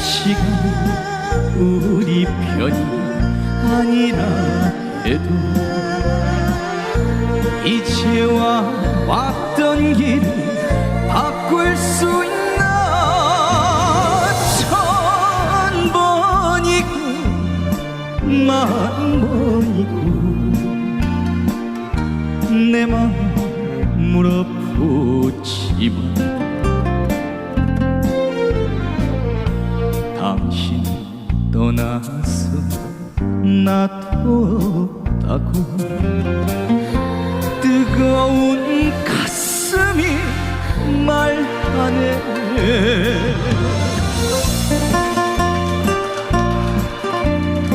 시간이 우리 편이 아니라 해도 이제와 왔던 길을 바꿀 수 있나. 천 번이고 만 번이고 내 맘 물어보지만 당신 떠나서 놔뒀다고 뜨거운 가슴이 말하네.